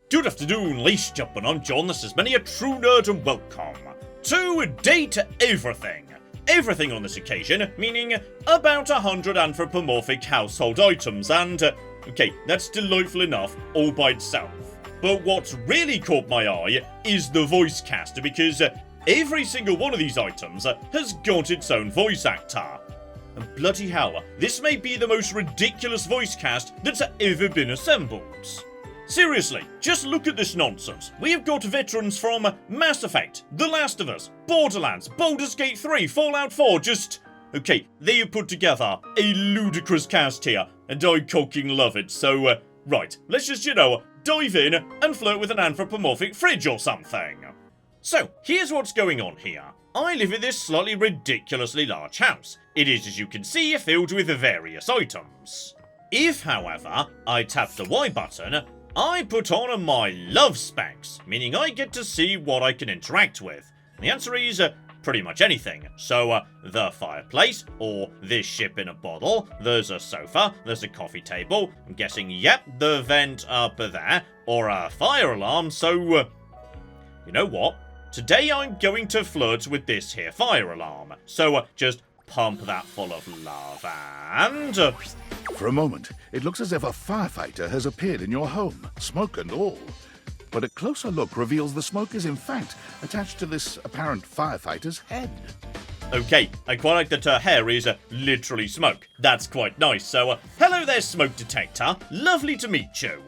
Good afternoon, ladies and gentlemen, I'm John, this is many a true nerd, and welcome to Date Everything. Everything on this occasion, meaning about 100 anthropomorphic household items, and, okay, that's delightful enough, all by itself. But what's really caught my eye is the voice cast, because every single one of these items has got its own voice actor. And bloody hell, this may be the most ridiculous voice cast that's ever been assembled. Seriously, just look at this nonsense. We have got veterans from Mass Effect, The Last of Us, Borderlands, Baldur's Gate 3, Fallout 4, okay, they have put together a ludicrous cast here, and I fucking love it, so, right, let's just, dive in and flirt with an anthropomorphic fridge or something. So, here's what's going on here. I live in this slightly ridiculously large house. It is, as you can see, filled with various items. If, however, I tap the Y button, I put on my love specs, meaning I get to see what I can interact with. And the answer is pretty much anything. So, the fireplace, or this ship in a bottle, there's a sofa, there's a coffee table, I'm guessing, yep, the vent up there, or a fire alarm, so, you know what? Today I'm going to flirt with this here fire alarm. So, just pump that full of love and... For a moment, it looks as if a firefighter has appeared in your home, smoke and all. But a closer look reveals the smoke is in fact attached to this apparent firefighter's head. Okay, I quite like that her hair is literally smoke. That's quite nice. So, hello there, smoke detector. Lovely to meet you.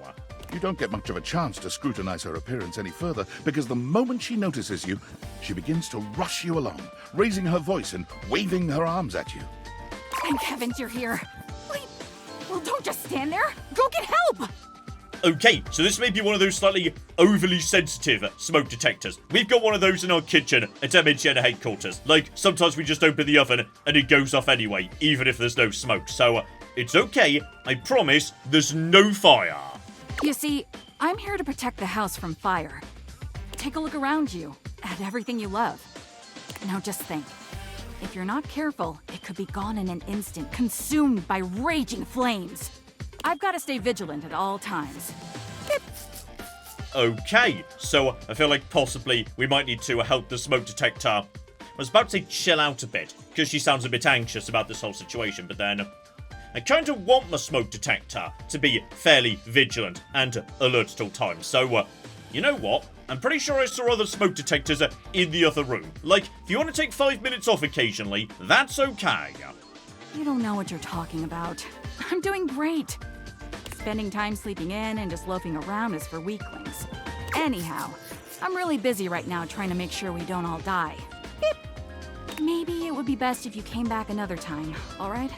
You don't get much of a chance to scrutinize her appearance any further, because the moment she notices you, she begins to rush you along, raising her voice and waving her arms at you. Thank heavens you're here. Wait, well, don't just stand there. Go get help! Okay, so this may be one of those slightly overly sensitive smoke detectors. We've got one of those in our kitchen at MHN headquarters. Like, sometimes we just open the oven and it goes off anyway, even if there's no smoke. So, it's okay. I promise there's no fire. You see, I'm here to protect the house from fire. Take a look around you, at everything you love. Now just think, if you're not careful, it could be gone in an instant, consumed by raging flames. I've got to stay vigilant at all times. Okay, so I feel like possibly we might need to help the smoke detector. I was about to say chill out a bit, because she sounds a bit anxious about this whole situation, but then... I kind of want my smoke detector to be fairly vigilant and alert at all times, so, you know what? I'm pretty sure I saw other smoke detectors in the other room. Like, if you want to take 5 minutes off occasionally, that's okay. You don't know what you're talking about. I'm doing great. Spending time sleeping in and just loafing around is for weaklings. Anyhow, I'm really busy right now trying to make sure we don't all die. Maybe it would be best if you came back another time, alright?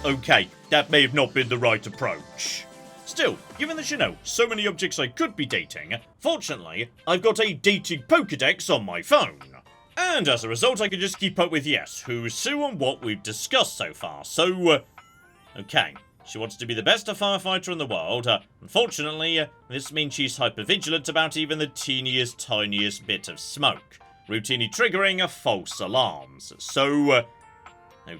Okay, that may have not been the right approach. Still, given that so many objects I could be dating, fortunately, I've got a dating Pokédex on my phone. And as a result, I can just keep up with, yes, who's who and what we've discussed so far. So, okay, she wants to be the best firefighter in the world. Unfortunately, this means she's hypervigilant about even the teeniest, tiniest bit of smoke, routinely triggering false alarms. So, oh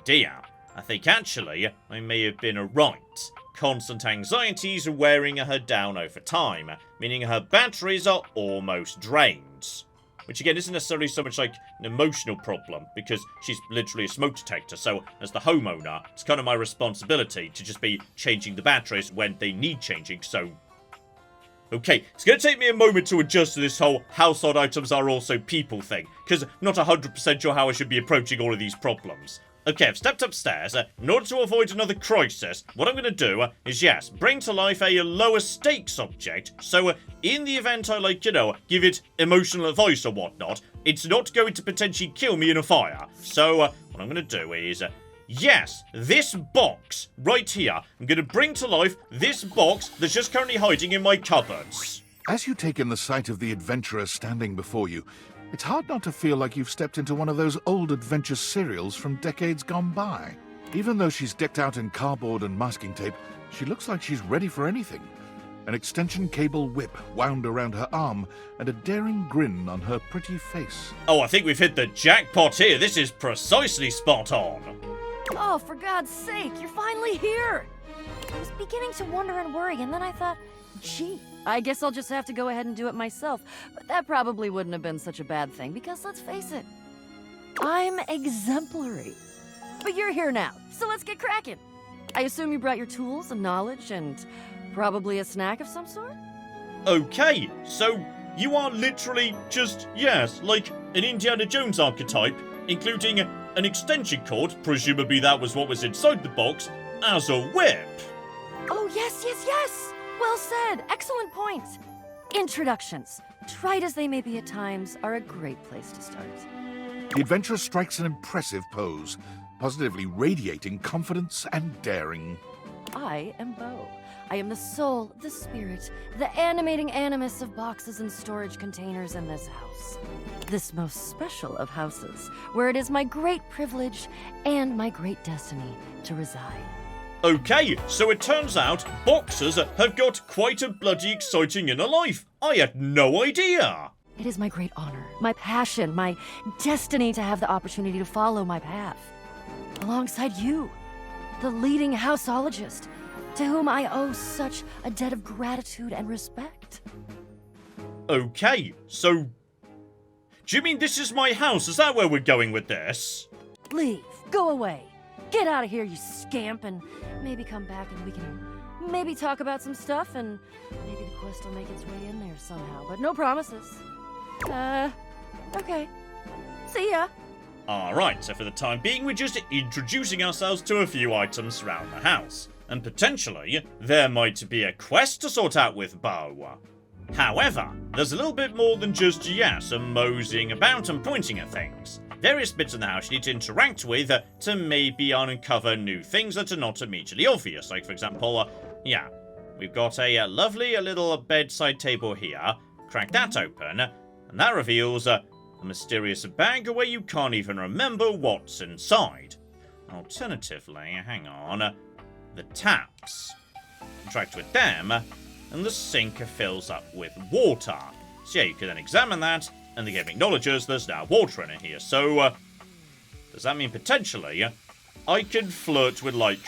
dear. I think actually, I may have been right. Constant anxieties are wearing her down over time, meaning her batteries are almost drained. Which again isn't necessarily so much like an emotional problem, because she's literally a smoke detector, so as the homeowner, it's kind of my responsibility to just be changing the batteries when they need changing, so... Okay, it's going to take me a moment to adjust to this whole household items are also people thing, because I'm not 100% sure how I should be approaching all of these problems. Okay, I've stepped upstairs. In order to avoid another crisis, what I'm going to do is, yes, bring to life a lower stakes object. So, in the event I, give it emotional advice or whatnot, it's not going to potentially kill me in a fire. So, what I'm going to do is, yes, this box right here. I'm going to bring to life this box that's just currently hiding in my cupboards. As you take in the sight of the adventurer standing before you, it's hard not to feel like you've stepped into one of those old adventure serials from decades gone by. Even though she's decked out in cardboard and masking tape, she looks like she's ready for anything. An extension cable whip wound around her arm, and a daring grin on her pretty face. Oh, I think we've hit the jackpot here. This is precisely spot on. Oh, for God's sake, you're finally here! I was beginning to wonder and worry, and then I thought, gee, I guess I'll just have to go ahead and do it myself. But that probably wouldn't have been such a bad thing, because let's face it, I'm exemplary. But you're here now, so let's get cracking. I assume you brought your tools and knowledge and probably a snack of some sort? Okay, so you are literally just, yes, like an Indiana Jones archetype, including an extension cord, presumably that was what was inside the box, as a whip. Oh, yes, yes, yes! Well said. Excellent point. Introductions, trite as they may be at times, are a great place to start. The adventurer strikes an impressive pose, positively radiating confidence and daring. I am Bo. I am the soul, the spirit, the animating animus of boxes and storage containers in this house. This most special of houses, where it is my great privilege and my great destiny to reside. Okay, so it turns out boxers have got quite a bloody exciting inner life. I had no idea. It is my great honor, my passion, my destiny to have the opportunity to follow my path. Alongside you, the leading houseologist, to whom I owe such a debt of gratitude and respect. Okay, so... do you mean this is my house? Is that where we're going with this? Leave. Go away. Get out of here, you scamp, and maybe come back and we can maybe talk about some stuff, and maybe the quest will make its way in there somehow, but no promises. Okay. See ya. Alright, so for the time being, we're just introducing ourselves to a few items around the house. And potentially, there might be a quest to sort out with Bo. However, there's a little bit more than just, yes, moseying about and pointing at things. Various bits in the house you need to interact with to maybe uncover new things that are not immediately obvious. Like, for example, yeah, we've got a lovely little bedside table here. Crack that open, and that reveals a mysterious bag where you can't even remember what's inside. Alternatively, hang on, the taps. Interact with them, and the sink fills up with water. So yeah, you can then examine that, and the game acknowledges there's now water in it here. So, does that mean potentially I can flirt with, like,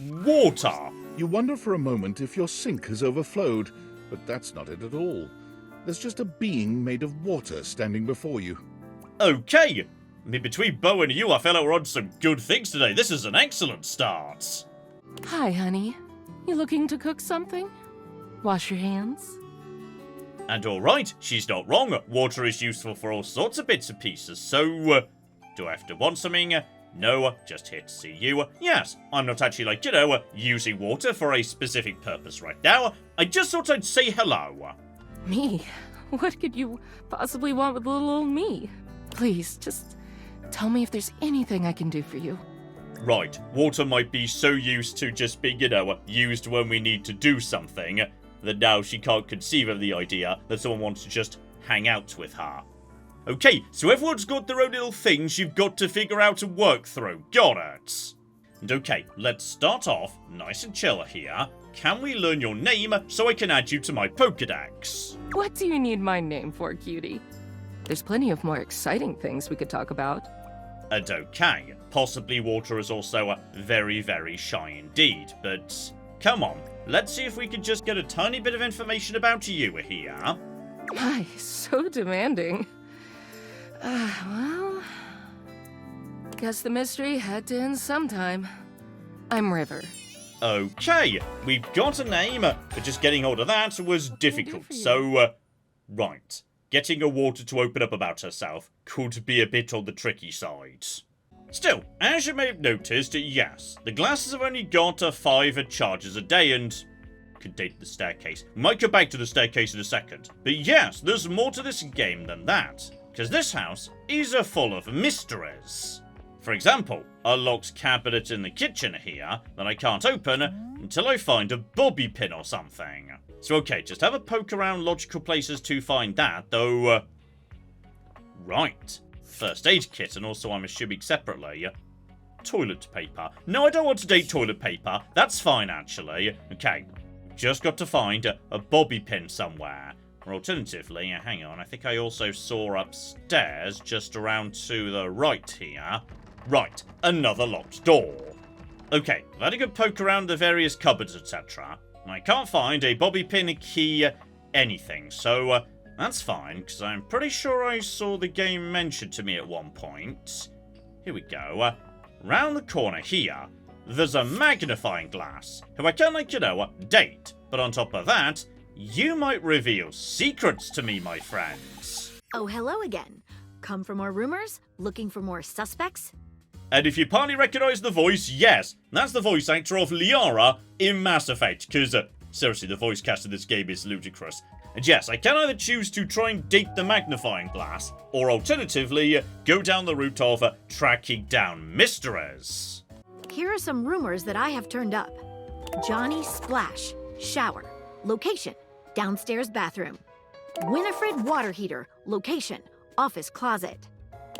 water? You wonder for a moment if your sink has overflowed, but that's not it at all. There's just a being made of water standing before you. Okay, I mean, between Bo and you, I feel like we're on some good things today. This is an excellent start. Hi, honey. You looking to cook something? Wash your hands? And alright, she's not wrong. Water is useful for all sorts of bits and pieces, so... do I have to want something? No, just here to see you. Yes, I'm not actually, like, using water for a specific purpose right now. I just thought I'd say hello. Me? What could you possibly want with little old me? Please, just tell me if there's anything I can do for you. Right, water might be so used to just being, used when we need to do something, that now she can't conceive of the idea that someone wants to just hang out with her. Okay, so everyone's got their own little things you've got to figure out and work through. Got it? And okay, let's start off nice and chill here. Can we learn your name so I can add you to my Pokedex? What do you need my name for, cutie? There's plenty of more exciting things we could talk about. And okay, possibly water is also very, very shy indeed, but come on, let's see if we can just get a tiny bit of information about you here. My, so demanding. Well, guess the mystery had to end sometime. I'm River. Okay, we've got a name, but just getting hold of that was difficult, so, right. Getting a water to open up about herself could be a bit on the tricky side. Still, as you may have noticed, yes, the glasses have only got 5 charges a day and could date the staircase. We might go back to the staircase in a second. But yes, there's more to this game than that, because this house is full of mysteries. For example, a locked cabinet in the kitchen here that I can't open until I find a bobby pin or something. So okay, just have a poke around logical places to find that, though... right. First aid kit, and also I'm assuming separately, toilet paper. No, I don't want to date toilet paper. That's fine, actually. Okay, just got to find a bobby pin somewhere. Or alternatively, hang on, I think I also saw upstairs, just around to the right here. Right, another locked door. Okay, I've had a good poke around the various cupboards, etc. I can't find a bobby pin, key, anything, so that's fine, because I'm pretty sure I saw the game mentioned to me at one point. Here we go. Round the corner here, there's a magnifying glass, who I can, like, date. But on top of that, you might reveal secrets to me, my friends. Oh, hello again. Come for more rumors? Looking for more suspects? And if you partly recognise the voice, yes, that's the voice actor of Liara in Mass Effect, because, seriously, the voice cast in this game is ludicrous. And yes, I can either choose to try and date the magnifying glass, or alternatively, go down the route of tracking down mysteries. Here are some rumors that I have turned up. Johnny Splash, shower. Location, downstairs bathroom. Winifred water heater, location, office closet.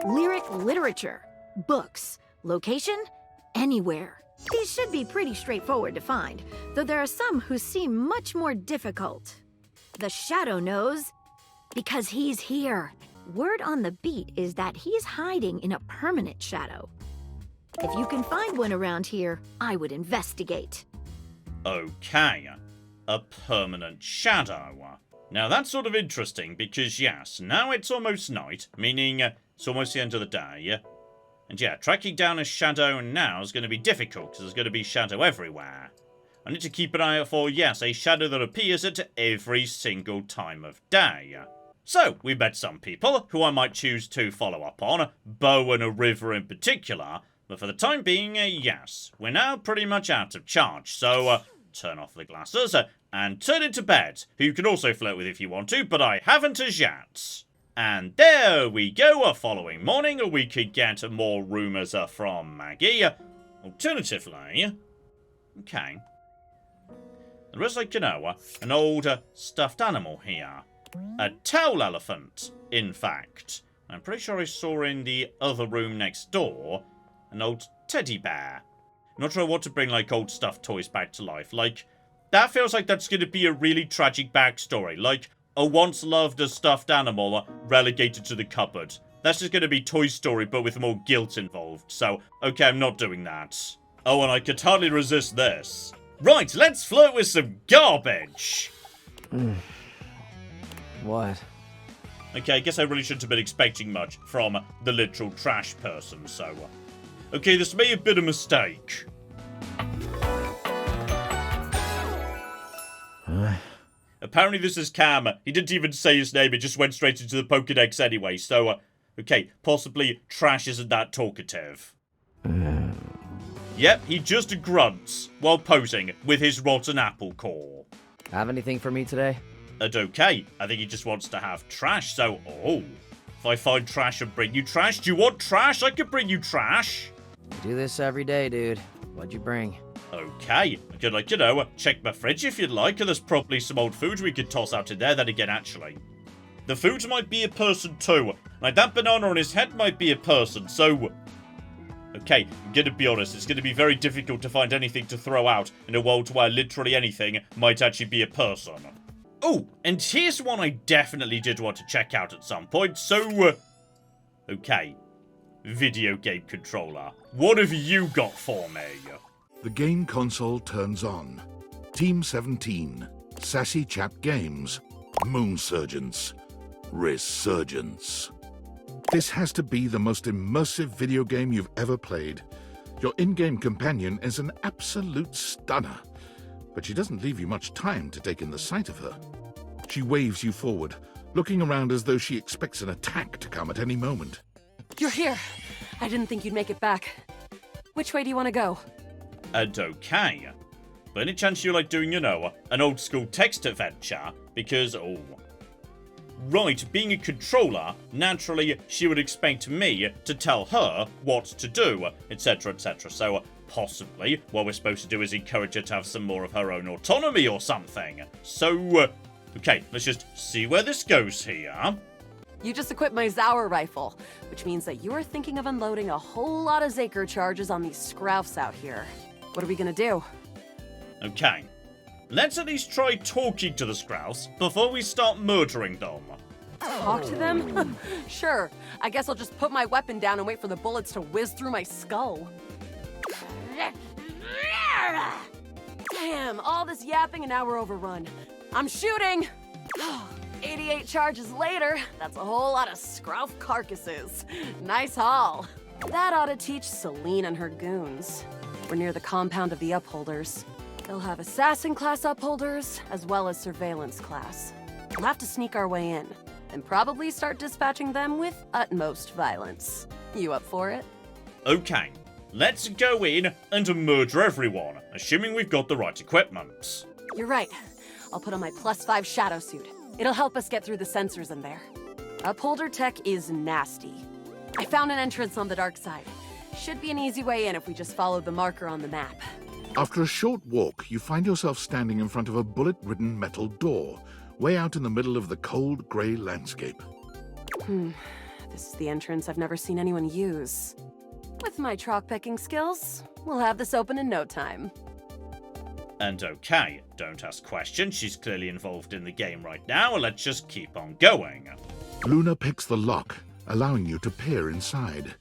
Lyric literature, books. Location, anywhere. These should be pretty straightforward to find, though there are some who seem much more difficult. The Shadow knows, because he's here. Word on the beat is that he's hiding in a permanent shadow. If you can find one around here, I would investigate. Okay, a permanent shadow. Now that's sort of interesting because yes, now it's almost night, meaning it's almost the end of the day. And yeah, tracking down a shadow now is going to be difficult because there's going to be shadow everywhere. I need to keep an eye out for, yes, a shadow that appears at every single time of day. So, we've met some people who I might choose to follow up on, Bo and a River in particular, but for the time being, yes, we're now pretty much out of charge, so turn off the glasses and turn into bed, who you can also flirt with if you want to, but I haven't as yet. And there we go, following morning, we could get more rumours from Maggie. Alternatively, okay, there is, like, an old stuffed animal here. A towel elephant, in fact. I'm pretty sure I saw in the other room next door an old teddy bear. Not sure what to bring, like, old stuffed toys back to life. Like, that feels like that's going to be a really tragic backstory. Like, a once-loved stuffed animal relegated to the cupboard. That's just going to be Toy Story, but with more guilt involved. So, okay, I'm not doing that. Oh, and I could hardly resist this. Right, let's flirt with some garbage. What? Okay, I guess I really shouldn't have been expecting much from the literal trash person, so... okay, this may have been a mistake. Apparently this is Cam. He didn't even say his name, it just went straight into the Pokédex anyway, so, okay, possibly Trash isn't that talkative. Yep, he just grunts while posing with his rotten apple core. Have anything for me today? And okay, I think he just wants to have trash, so, if I find trash and bring you trash, do you want trash? I could bring you trash. I do this every day, dude. What'd you bring? Okay, I could, like, check my fridge if you'd like, and there's probably some old food we could toss out in there. Then again, actually, the food might be a person too. Like, that banana on his head might be a person, so... okay, I'm gonna be honest, it's gonna be very difficult to find anything to throw out in a world where literally anything might actually be a person. Oh, and here's one I definitely did want to check out at some point, so... okay, video game controller. What have you got for me? The game console turns on. Team 17, Sassy Chat Games, Moonsurgence, Resurgence. This has to be the most immersive video game you've ever played. Your in-game companion is an absolute stunner, but she doesn't leave you much time to take in the sight of her. She waves you forward, looking around as though she expects an attack to come at any moment. You're here. I didn't think you'd make it back. Which way do you want to go? And okay. But any chance you like doing, an old school text adventure? Because, right, being a controller, naturally she would expect me to tell her what to do, etc, etc. So, possibly, what we're supposed to do is encourage her to have some more of her own autonomy or something. So, okay, let's just see where this goes here. You just equipped my Zauer rifle, which means that you're thinking of unloading a whole lot of Zaker charges on these scroufs out here. What are we gonna do? Okay, let's at least try talking to the Scrouse before we start murdering them. Talk to them? Sure. I guess I'll just put my weapon down and wait for the bullets to whiz through my skull. Damn, all this yapping and now we're overrun. I'm shooting! 88 charges later, that's a whole lot of scruff carcasses. Nice haul. That ought to teach Celine and her goons. We're near the compound of the Upholders. They'll have assassin class Upholders, as well as surveillance class. We'll have to sneak our way in, and probably start dispatching them with utmost violence. You up for it? Okay, let's go in and murder everyone, assuming we've got the right equipment. You're right. I'll put on my +5 shadow suit. It'll help us get through the sensors in there. Upholder tech is nasty. I found an entrance on the dark side. Should be an easy way in if we just follow the marker on the map. After a short walk, you find yourself standing in front of a bullet-ridden metal door, way out in the middle of the cold, grey landscape. This is the entrance I've never seen anyone use. With my chalk-picking skills, we'll have this open in no time. And okay, don't ask questions, she's clearly involved in the game right now, let's just keep on going. Luna picks the lock, allowing you to peer inside.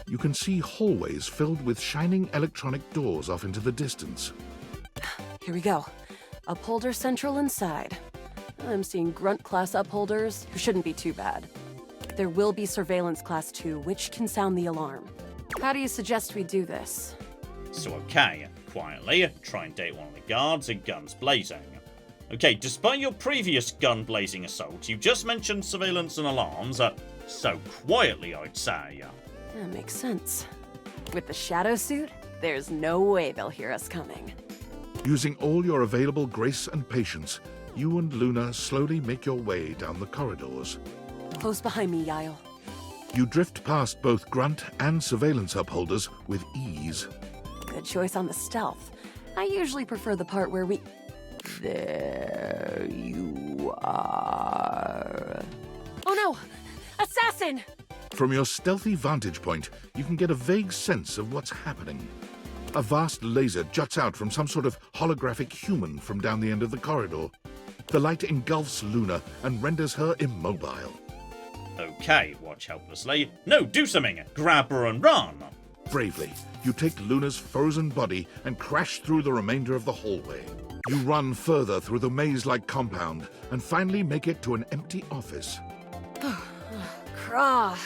You can see hallways filled with shining electronic doors off into the distance. Here we go. Upholder Central inside. I'm seeing Grunt class Upholders, who shouldn't be too bad. There will be Surveillance class 2, which can sound the alarm. How do you suggest we do this? So okay, quietly, try and date one of the guards and guns blazing. Okay, despite your previous gun-blazing assault, you just mentioned surveillance and alarms, so quietly I'd say. That makes sense. With the shadow suit, there's no way they'll hear us coming. Using all your available grace and patience, you and Luna slowly make your way down the corridors. Close behind me, Yael. You drift past both Grunt and Surveillance Upholders with ease. Good choice on the stealth. I usually prefer the part where we... There you are. Oh no! Assassin! From your stealthy vantage point, you can get a vague sense of what's happening. A vast laser juts out from some sort of holographic human from down the end of the corridor. The light engulfs Luna and renders her immobile. Okay, watch helplessly. No, do something! Grab her and run! Bravely, you take Luna's frozen body and crash through the remainder of the hallway. You run further through the maze-like compound and finally make it to an empty office. Krah.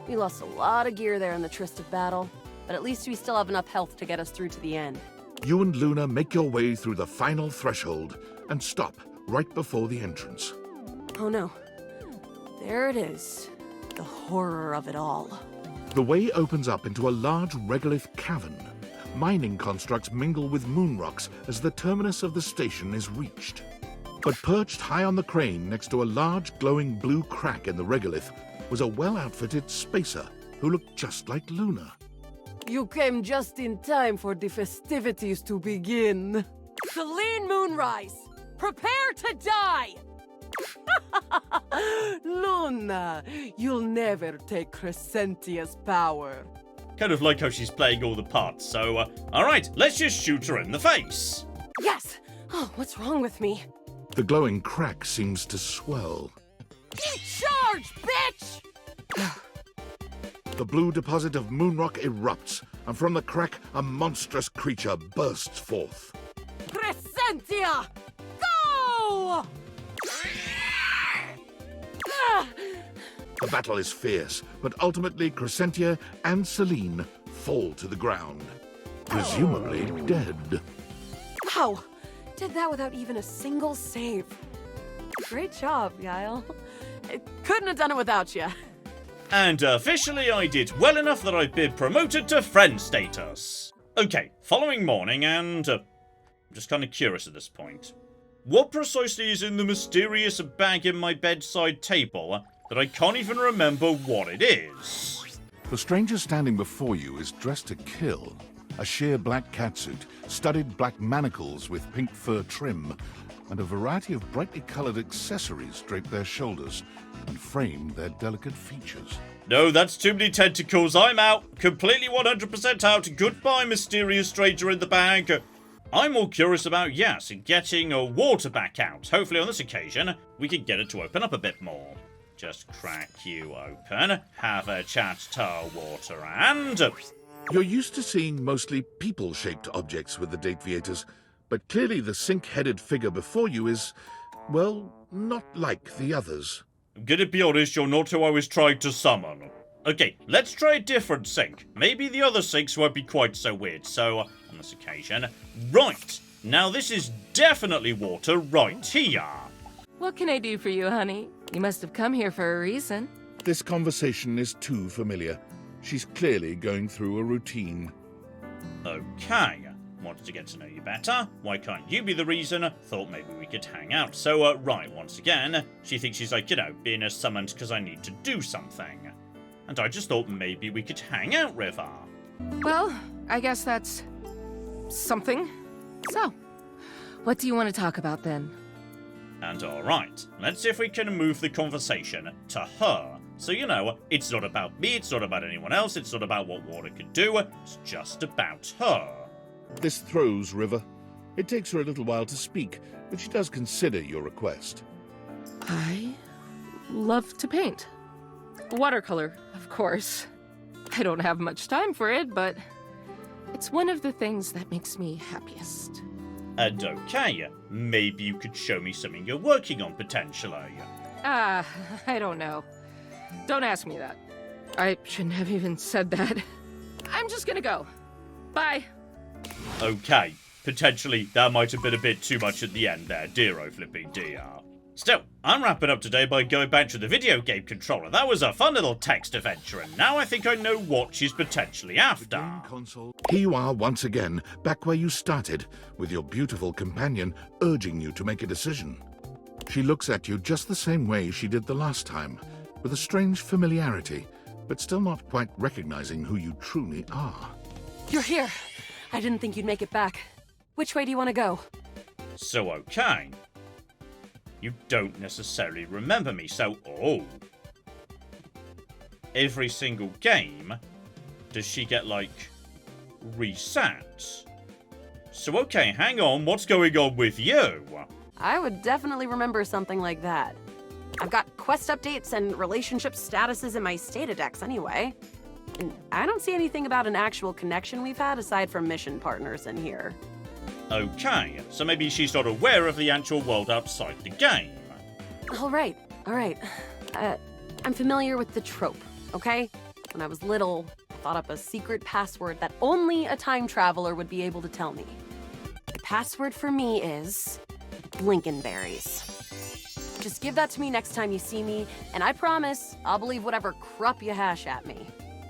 We lost a lot of gear there in the tryst of battle, but at least we still have enough health to get us through to the end. You and Luna make your way through the final threshold and stop right before the entrance. Oh no. There it is. The horror of it all. The way opens up into a large regolith cavern. Mining constructs mingle with moon rocks as the terminus of the station is reached. But perched high on the crane next to a large glowing blue crack in the regolith was a well-outfitted spacer who looked just like Luna. You came just in time for the festivities to begin. Celine Moonrise, prepare to die! Luna, you'll never take Crescentia's power. Kind of like how she's playing all the parts, so, alright, let's just shoot her in the face! Yes! Oh, what's wrong with me? The glowing crack seems to swell. Charge, bitch! The blue deposit of moonrock erupts, and from the crack, a monstrous creature bursts forth. Crescentia! Go! The battle is fierce, but ultimately Crescentia and Celine fall to the ground, presumably dead. Wow! Did that without even a single save. Great job, Yael. I couldn't have done it without you. And officially I did well enough that I've been promoted to friend status. Okay, following morning and... I'm just kind of curious at this point. What precisely is in the mysterious bag in my bedside table that I can't even remember what it is? The stranger standing before you is dressed to kill. A sheer black catsuit, studded black manacles with pink fur trim, and a variety of brightly colored accessories drape their shoulders and frame their delicate features. No, that's too many tentacles. I'm out. Completely 100% out. Goodbye, mysterious stranger in the bag. I'm more curious about, yes, getting a water back out. Hopefully on this occasion, we can get it to open up a bit more. Just crack you open, have a chat to water, and... You're used to seeing mostly people-shaped objects with the Dateviators, but clearly the sink-headed figure before you is well, not like the others. Gonna be honest, you're not who I was trying to summon. Okay, let's try a different sink. Maybe the other sinks won't be quite so weird, so, on this occasion... Right! Now this is definitely water right here! What can I do for you, honey? You must have come here for a reason. This conversation is too familiar. She's clearly going through a routine. Okay, wanted to get to know you better. Why can't you be the reason? Thought maybe we could hang out. So, right, once again, she thinks she's like, being summoned because I need to do something. And I just thought maybe we could hang out with her. Well, I guess that's... something. So, what do you want to talk about then? And alright, let's see if we can move the conversation to her. So, it's not about me, it's not about anyone else, it's not about what water could do, it's just about her. This throws River. It takes her a little while to speak, but she does consider your request. I love to paint. Watercolor, of course. I don't have much time for it, but it's one of the things that makes me happiest. And okay, maybe you could show me something you're working on potentially. I don't know. Don't ask me that. I shouldn't have even said that. I'm just gonna go. Bye. Okay, potentially that might have been a bit too much at the end there, dear flipping dear. Still, I'm wrapping up today by going back to the video game controller. That was a fun little text adventure, and now I think I know what she's potentially after. Here you are once again, back where you started, with your beautiful companion urging you to make a decision. She looks at you just the same way she did the last time, with a strange familiarity, but still not quite recognizing who you truly are. You're here. I didn't think you'd make it back. Which way do you want to go? So, okay. You don't necessarily remember me, so... Oh. Every single game, does she get, like, reset? So, okay, hang on, what's going on with you? I would definitely remember something like that. I've got quest updates and relationship statuses in my Stata decks anyway. And I don't see anything about an actual connection we've had aside from mission partners in here. Okay, so maybe she's not aware of the actual world outside the game. All right. I'm familiar with the trope, okay? When I was little, I thought up a secret password that only a time traveler would be able to tell me. The password for me is Blinkenberries. Just give that to me next time you see me, and I promise I'll believe whatever crap you hash at me.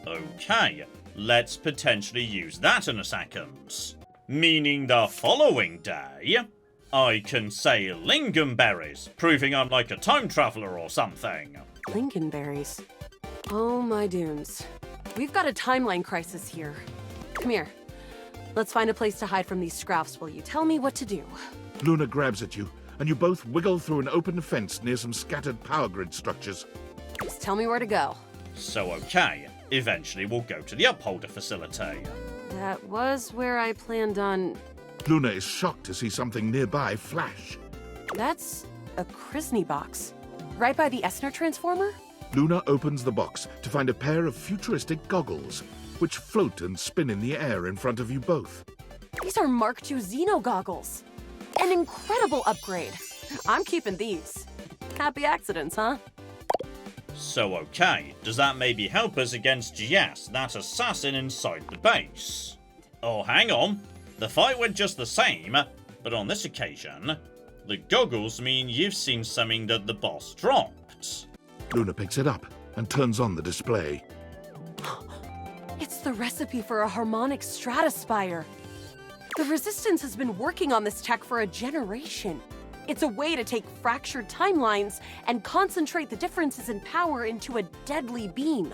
Okay, let's potentially use that in a second. Meaning the following day, I can say lingonberries, proving I'm like a time traveler or something. Lingonberries? Oh my dunes. We've got a timeline crisis here. Come here. Let's find a place to hide from these scraps while you tell me what to do. Luna grabs at you, and you both wiggle through an open fence near some scattered power grid structures. Just tell me where to go. So okay, eventually we'll go to the upholder facility. That was where I planned on... Luna is shocked to see something nearby flash. That's a Krisny box. Right by the Esner transformer? Luna opens the box to find a pair of futuristic goggles, which float and spin in the air in front of you both. These are Mark II Xeno goggles. An incredible upgrade. I'm keeping these. Happy accidents, huh? So okay, does that maybe help us against, yes, that assassin inside the base? Oh, hang on. The fight went just the same, but on this occasion, the goggles mean you've seen something that the boss dropped. Luna picks it up and turns on the display. It's the recipe for a harmonic stratospire. The Resistance has been working on this tech for a generation. It's a way to take fractured timelines and concentrate the differences in power into a deadly beam.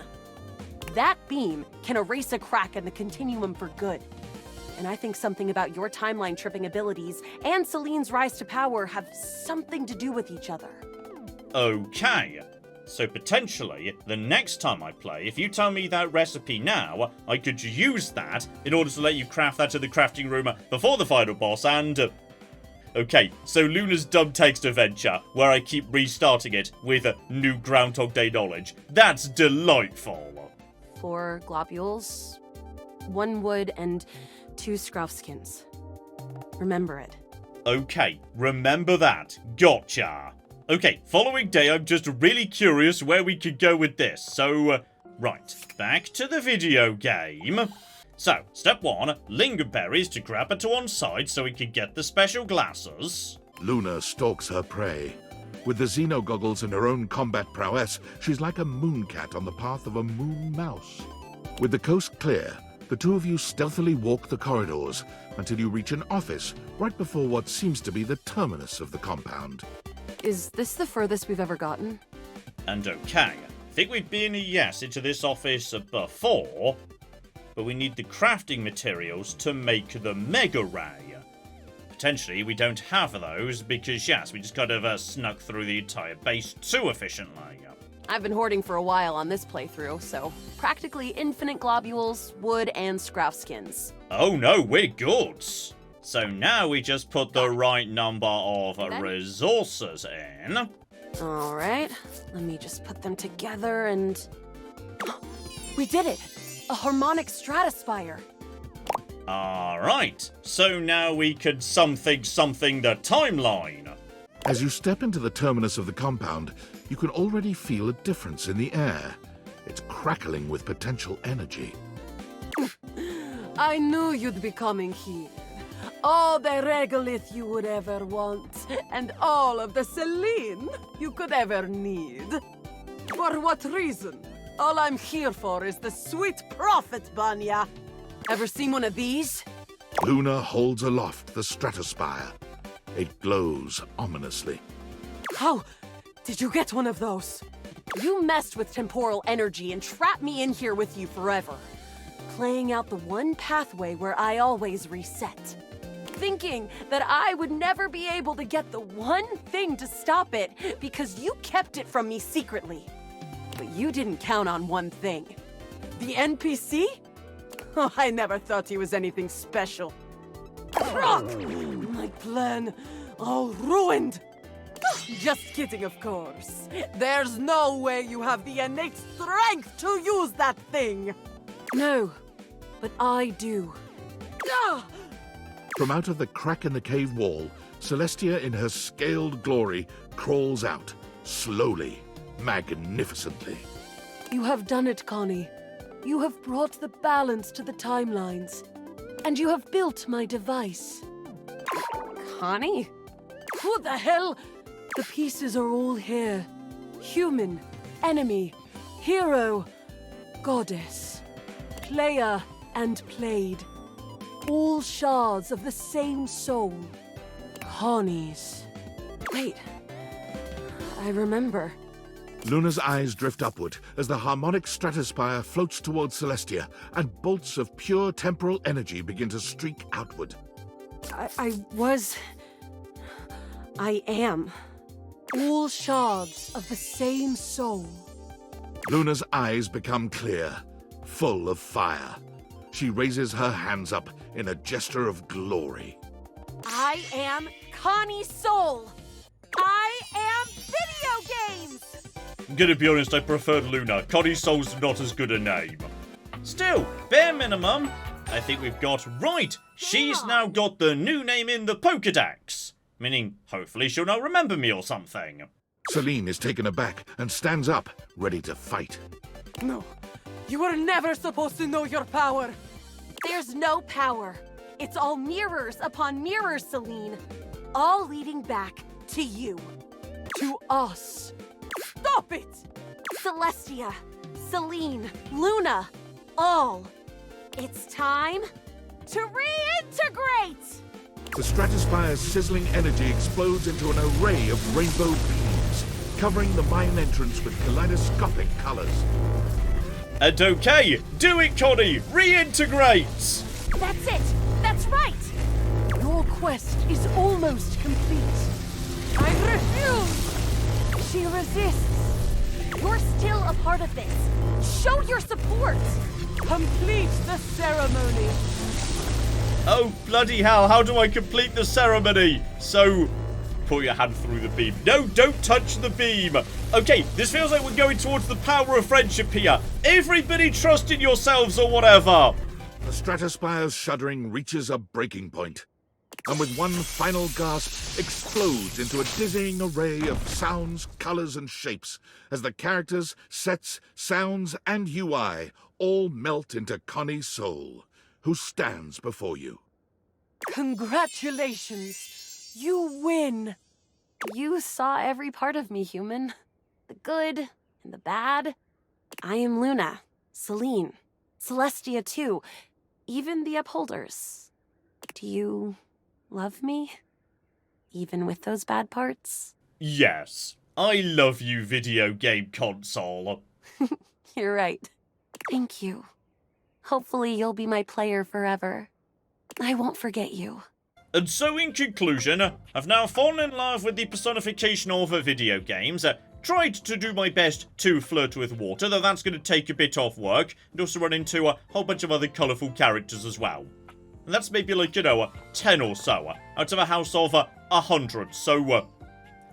That beam can erase a crack in the continuum for good. And I think something about your timeline tripping abilities and Celine's rise to power have something to do with each other. Okay, so potentially, the next time I play, if you tell me that recipe now, I could use that in order to let you craft that in the crafting room before the final boss and... Okay, so Luna's dumb text adventure, where I keep restarting it with new Groundhog Day knowledge. That's delightful. 4 globules, 1 wood, and 2 scruff skins. Remember it. Okay, remember that. Gotcha. Okay, following day, I'm just really curious where we could go with this. So, right, back to the video game. So, step 1, linger berries to grab her to one side so we can get the special glasses. Luna stalks her prey. With the Xeno goggles and her own combat prowess, she's like a mooncat on the path of a moon mouse. With the coast clear, the two of you stealthily walk the corridors until you reach an office right before what seems to be the terminus of the compound. Is this the furthest we've ever gotten? And okay, I think we've been, yes, into this office before, but we need the crafting materials to make the Mega Ray. Potentially, we don't have those because, yes, we just kind of snuck through the entire base too efficiently. I've been hoarding for a while on this playthrough, so practically infinite globules, wood, and scrap skins. Oh no, we're good. So now we just put the right number of resources in. Alright, let me just put them together and... We did it! A harmonic stratospire! Alright, so now we could something the timeline. As you step into the terminus of the compound, you can already feel a difference in the air. It's crackling with potential energy. I knew you'd be coming here. All the regolith you would ever want, and all of the Celine you could ever need. For what reason? All I'm here for is the sweet profit, Banya. Ever seen one of these? Luna holds aloft the stratospire. It glows ominously. How did you get one of those? You messed with temporal energy and trapped me in here with you forever, playing out the one pathway where I always reset. Thinking that I would never be able to get the one thing to stop it because you kept it from me secretly. But you didn't count on one thing. The NPC? Oh, I never thought he was anything special. Croc! My plan all ruined! Just kidding, of course. There's no way you have the innate strength to use that thing! No, but I do. Ah! From out of the crack in the cave wall, Celestia in her scaled glory crawls out, slowly, magnificently. You have done it, Connie. You have brought the balance to the timelines. And you have built my device. Connie? Who the hell? The pieces are all here. Human, enemy, hero, goddess, player, and played. All shards of the same soul. Connie's. Wait. I remember. Luna's eyes drift upward as the harmonic stratospire floats towards Celestia, and bolts of pure temporal energy begin to streak outward. I am. All shards of the same soul. Luna's eyes become clear, full of fire. She raises her hands up in a gesture of glory. I am Connie's soul. I am video games. I'm gonna be honest, I preferred Luna. Connie Soul's not as good a name. Still, bare minimum, I think we've got right. She's now got the new name in the Pokédex. Meaning, hopefully she'll now remember me or something. Celine is taken aback and stands up, ready to fight. No, you were never supposed to know your power. There's no power. It's all mirrors upon mirrors, Celine. All leading back to you. To us. Stop it! Celestia, Celine, Luna, all. It's time to reintegrate! The stratospire's sizzling energy explodes into an array of rainbow beams, covering the mine entrance with kaleidoscopic colors. And okay, do it, Connie! Reintegrate! That's it! That's right! Your quest is almost complete. I refuse! She resists. You're still a part of this. Show your support! Complete the ceremony! Oh, bloody hell, how do I complete the ceremony? So, put your hand through the beam. No, don't touch the beam. Okay, this feels like we're going towards the power of friendship here. Everybody trust in yourselves or whatever. The stratospire's shuddering reaches a breaking point. and with one final gasp explodes into a dizzying array of sounds, colors, and shapes as the characters, sets, sounds, and UI all melt into Connie's soul, who stands before you. Congratulations! You win! You saw every part of me, human. The good and the bad. I am Luna, Celine, Celestia too, even the Upholders. Do you love me? Even with those bad parts? Yes. I love you, video game console. You're right. Thank you. Hopefully you'll be my player forever. I won't forget you. And so in conclusion, I've now fallen in love with the personification of video games, tried to do my best to flirt with water, though that's going to take a bit off work, and also run into a whole bunch of other colourful characters as well. And that's maybe like, 10 or so, out of a house of 100, so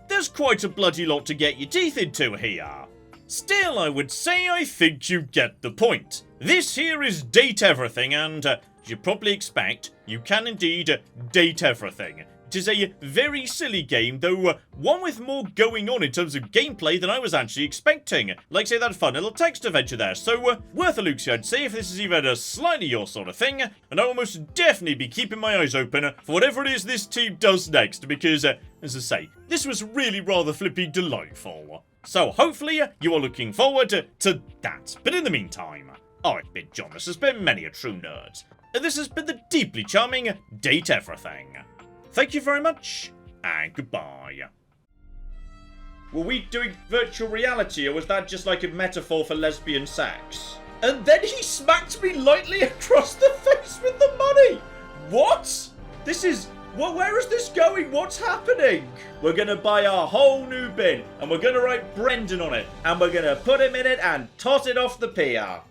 there's quite a bloody lot to get your teeth into here. Still, I would say I think you get the point. This here is Date Everything, and as you probably expect, you can indeed date everything. It is a very silly game, though one with more going on in terms of gameplay than I was actually expecting. Like, say, that fun little text adventure there, so worth a look, I'd say, if this is even slightly your sort of thing, and I will most definitely be keeping my eyes open for whatever it is this team does next, because, as I say, this was really rather flippy delightful. So hopefully you are looking forward to that. But in the meantime, I've been John, this has been Many a True Nerd, and this has been the deeply charming Date Everything. Thank you very much, and goodbye. Were we doing virtual reality, or was that just like a metaphor for lesbian sex? And then he smacked me lightly across the face with the money! What? This is... where is this going? What's happening? We're gonna buy a whole new bin, and we're gonna write Brendan on it, and we're gonna put him in it and toss it off the pier.